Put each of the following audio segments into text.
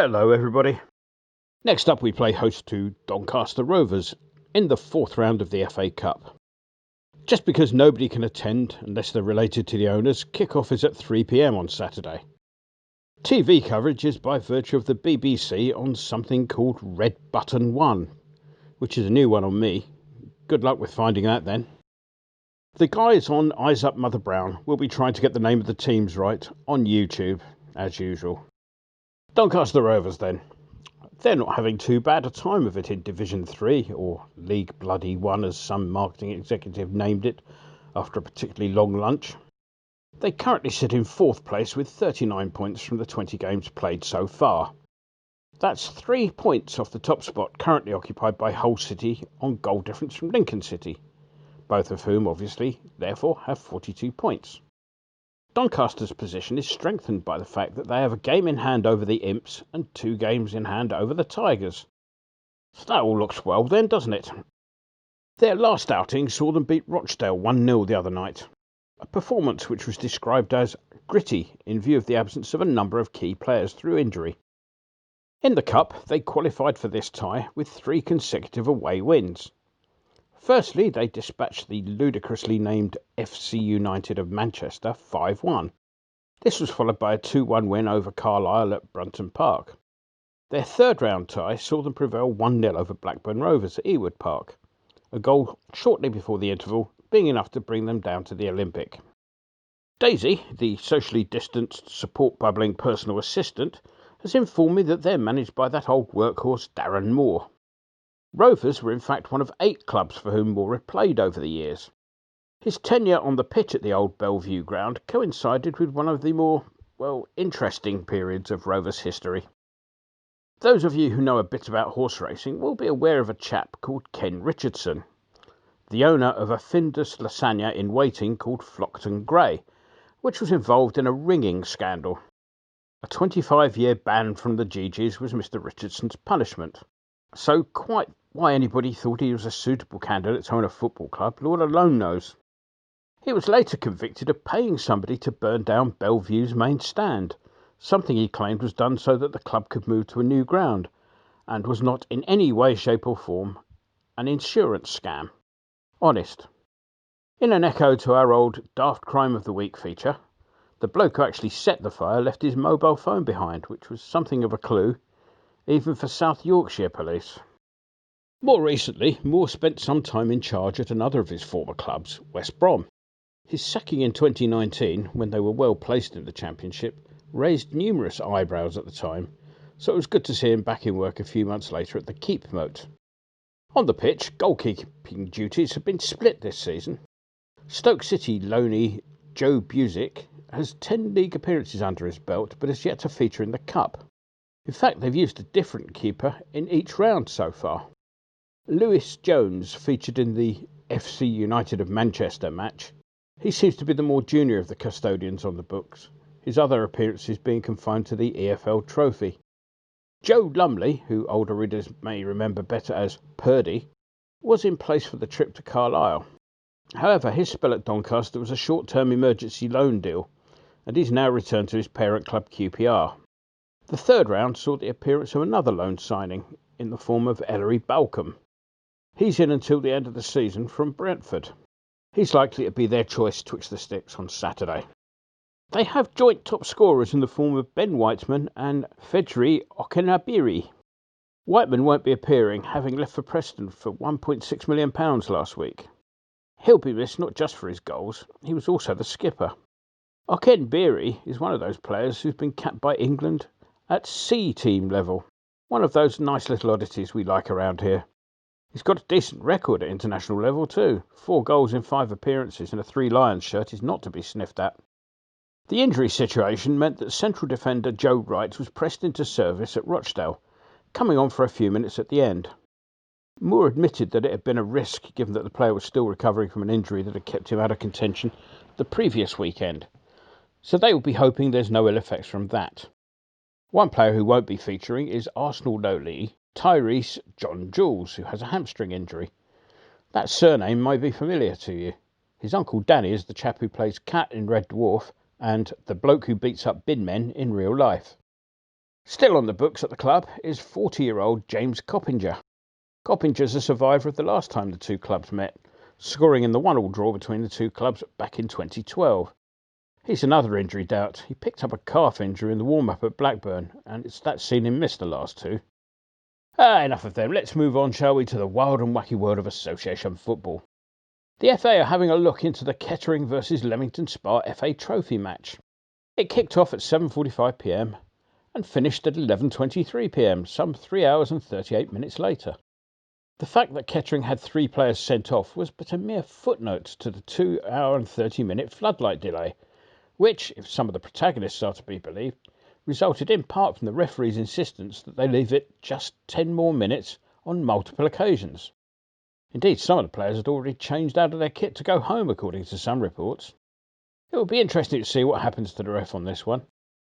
Hello everybody. Next up we play host to Doncaster Rovers in the fourth round of the FA Cup. Just because nobody can attend unless they're related to the owners, kick-off is at 3 p.m. on Saturday. TV coverage is by virtue of the BBC on something called Red Button 1, which is a new one on me. Good luck with finding that then. The guys on Eyes Up Mother Brown will be trying to get the name of the teams right on YouTube, as usual. Doncaster Rovers then. They're not having too bad a time of it in Division 3, or League Bloody 1 as some marketing executive named it after a particularly long lunch. They currently sit in 4th place with 39 points from the 20 games played so far. That's 3 points off the top spot currently occupied by Hull City on goal difference from Lincoln City, both of whom obviously therefore have 42 points. Doncaster's position is strengthened by the fact that they have a game in hand over the Imps and 2 games in hand over the Tigers. So that all looks well then, doesn't it? Their last outing saw them beat Rochdale 1-0 the other night, a performance which was described as gritty in view of the absence of a number of key players through injury. In the Cup, they qualified for this tie with 3 consecutive away wins. Firstly, they dispatched the ludicrously named FC United of Manchester 5-1. This was followed by a 2-1 win over Carlisle at Brunton Park. Their third round tie saw them prevail 1-0 over Blackburn Rovers at Ewood Park, a goal shortly before the interval being enough to bring them down to the Olympic. Daisy, the socially distanced, support-bubbling personal assistant, has informed me that they're managed by that old workhorse Darren Moore. Rovers were in fact one of 8 clubs for whom Moore had played over the years. His tenure on the pitch at the old Bellevue ground coincided with one of the more, interesting periods of Rovers history. Those of you who know a bit about horse racing will be aware of a chap called Ken Richardson, the owner of a Findus lasagna in waiting called Flockton Grey, which was involved in a ringing scandal. A 25-year ban from the GGs was Mr. Richardson's punishment. So quite why anybody thought he was a suitable candidate to own a football club, Lord alone knows. He was later convicted of paying somebody to burn down Bellevue's main stand, something he claimed was done so that the club could move to a new ground, and was not in any way, shape or form an insurance scam. Honest. In an echo to our old Daft Crime of the Week feature, the bloke who actually set the fire left his mobile phone behind, which was something of a clue, even for South Yorkshire police. More recently, Moore spent some time in charge at another of his former clubs, West Brom. His sacking in 2019, when they were well placed in the Championship, raised numerous eyebrows at the time, so it was good to see him back in work a few months later at the Keep Moat. On the pitch, goalkeeping duties have been split this season. Stoke City loanee Joe Busick has 10 league appearances under his belt, but has yet to feature in the Cup. In fact, they've used a different keeper in each round so far. Lewis Jones featured in the FC United of Manchester match. He seems to be the more junior of the custodians on the books, his other appearances being confined to the EFL Trophy. Joe Lumley, who older readers may remember better as Purdy, was in place for the trip to Carlisle. However, his spell at Doncaster was a short-term emergency loan deal, and he's now returned to his parent club QPR. The third round saw the appearance of another loan signing in the form of Ellery Balcombe. He's in until the end of the season from Brentford. He's likely to be their choice twixt the sticks on Saturday. They have joint top scorers in the form of Ben Whiteman and Fedri Okenabiri. Whiteman won't be appearing, having left for Preston for £1.6 million last week. He'll be missed not just for his goals, he was also the skipper. Okenabiri is one of those players who's been capped by England at C-team level, one of those nice little oddities we like around here. He's got a decent record at international level too. 4 goals in 5 appearances and a 3 Lions shirt is not to be sniffed at. The injury situation meant that central defender Joe Wright was pressed into service at Rochdale, coming on for a few minutes at the end. Moore admitted that it had been a risk given that the player was still recovering from an injury that had kept him out of contention the previous weekend, so they will be hoping there's no ill effects from that. One player who won't be featuring is Arsenal loanee Tyrese John Jules, who has a hamstring injury. That surname may be familiar to you. His uncle Danny is the chap who plays Cat in Red Dwarf and the bloke who beats up bin men in real life. Still on the books at the club is 40-year-old James Coppinger. Coppinger's a survivor of the last time the two clubs met, scoring in the 1-1 draw between the two clubs back in 2012. He's another injury doubt. He picked up a calf injury in the warm-up at Blackburn, and it's that seen him miss the last two. Enough of them. Let's move on, shall we, to the wild and wacky world of association football. The FA are having a look into the Kettering versus Leamington Spa FA Trophy match. It kicked off at 7:45pm and finished at 11:23pm, some 3 hours and 38 minutes later. The fact that Kettering had 3 players sent off was but a mere footnote to the 2 hour and 30-minute floodlight delay, which, if some of the protagonists are to be believed, resulted in part from the referee's insistence that they leave it just 10 more minutes on multiple occasions. Indeed, some of the players had already changed out of their kit to go home, according to some reports. It will be interesting to see what happens to the ref on this one.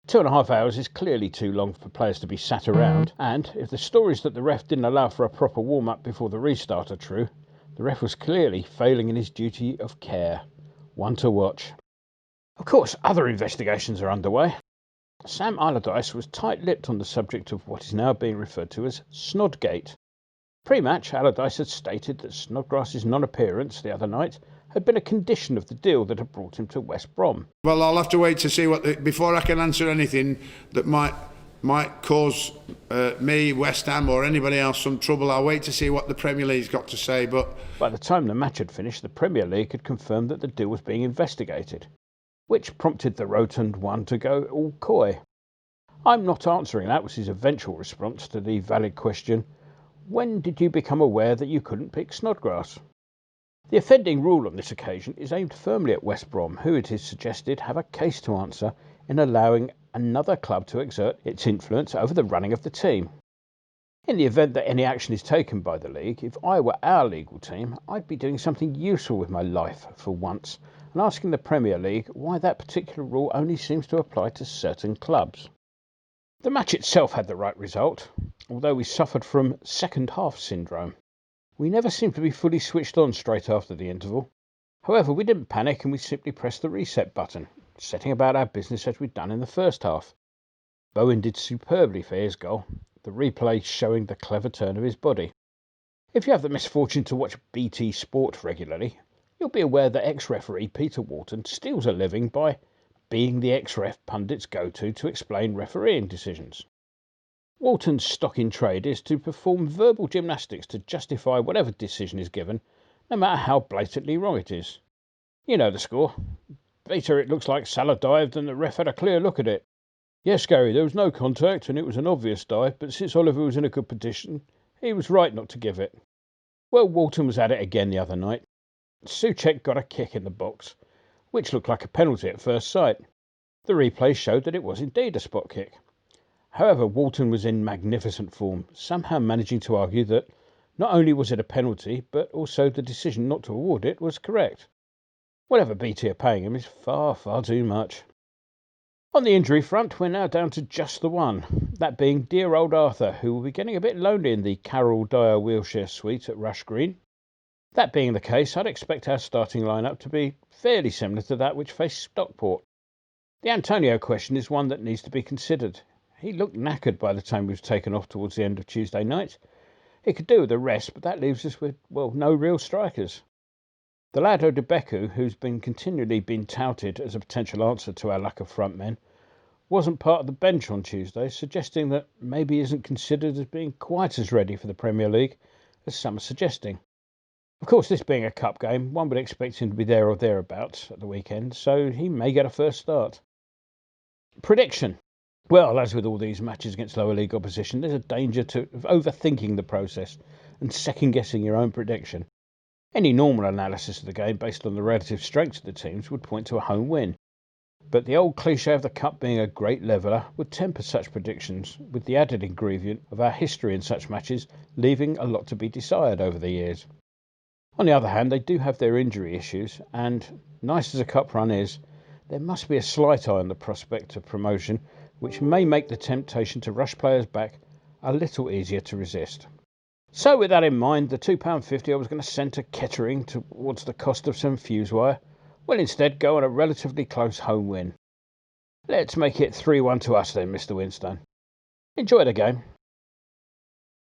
2.5 hours is clearly too long for players to be sat around, and if the stories that the ref didn't allow for a proper warm-up before the restart are true, the ref was clearly failing in his duty of care. One to watch. Of course, other investigations are underway. Sam Allardyce was tight-lipped on the subject of what is now being referred to as Snodgate. Pre-match, Allardyce had stated that Snodgrass's non-appearance the other night had been a condition of the deal that had brought him to West Brom. Well, I'll have to wait to see before I can answer anything that might cause me, West Ham or anybody else some trouble. I'll wait to see what the Premier League's got to say. But by the time the match had finished, the Premier League had confirmed that the deal was being investigated, which prompted the rotund one to go all coy. "I'm not answering that," was his eventual response to the valid question, "When did you become aware that you couldn't pick Snodgrass?" The offending rule on this occasion is aimed firmly at West Brom, who, it is suggested, have a case to answer in allowing another club to exert its influence over the running of the team. In the event that any action is taken by the league, if I were our legal team, I'd be doing something useful with my life for once and asking the Premier League why that particular rule only seems to apply to certain clubs. The match itself had the right result, although we suffered from second-half syndrome. We never seemed to be fully switched on straight after the interval. However, we didn't panic and we simply pressed the reset button, setting about our business as we'd done in the first half. Bowen did superbly for his goal, the replay showing the clever turn of his body. If you have the misfortune to watch BT Sport regularly, you'll be aware that ex-referee Peter Walton steals a living by being the ex-ref pundit's go-to to explain refereeing decisions. Walton's stock in trade is to perform verbal gymnastics to justify whatever decision is given, no matter how blatantly wrong it is. You know the score. Peter, it looks like Salah dived and the ref had a clear look at it. Yes, Gary, there was no contact and it was an obvious dive, but since Oliver was in a good position, he was right not to give it. Well, Walton was at it again the other night. Souček got a kick in the box, which looked like a penalty at first sight. The replay showed that it was indeed a spot kick. However, Walton was in magnificent form, somehow managing to argue that not only was it a penalty, but also the decision not to award it was correct. Whatever BT are paying him is far, far too much. On the injury front, we're now down to just the one, that being dear old Arthur, who will be getting a bit lonely in the Carroll Dyer wheelchair suite at Rush Green. That being the case, I'd expect our starting lineup to be fairly similar to that which faced Stockport. The Antonio question is one that needs to be considered. He looked knackered by the time he was taken off towards the end of Tuesday night. He could do with a rest, but that leaves us with, well, no real strikers. The lad Odebeku, who's continually been touted as a potential answer to our lack of front men, wasn't part of the bench on Tuesday, suggesting that maybe he isn't considered as being quite as ready for the Premier League as some are suggesting. Of course, this being a cup game, one would expect him to be there or thereabouts at the weekend, so he may get a first start. Prediction. Well, as with all these matches against lower league opposition, there's a danger of overthinking the process and second-guessing your own prediction. Any normal analysis of the game based on the relative strengths of the teams would point to a home win. But the old cliché of the cup being a great leveller would temper such predictions, with the added ingredient of our history in such matches leaving a lot to be desired over the years. On the other hand, they do have their injury issues, and, nice as a cup run is, there must be a slight eye on the prospect of promotion, which may make the temptation to rush players back a little easier to resist. So with that in mind, the £2.50 I was going to send to Kettering towards the cost of some fuse wire will instead go on a relatively close home win. Let's make it 3-1 to us then, Mr. Winstone. Enjoy the game.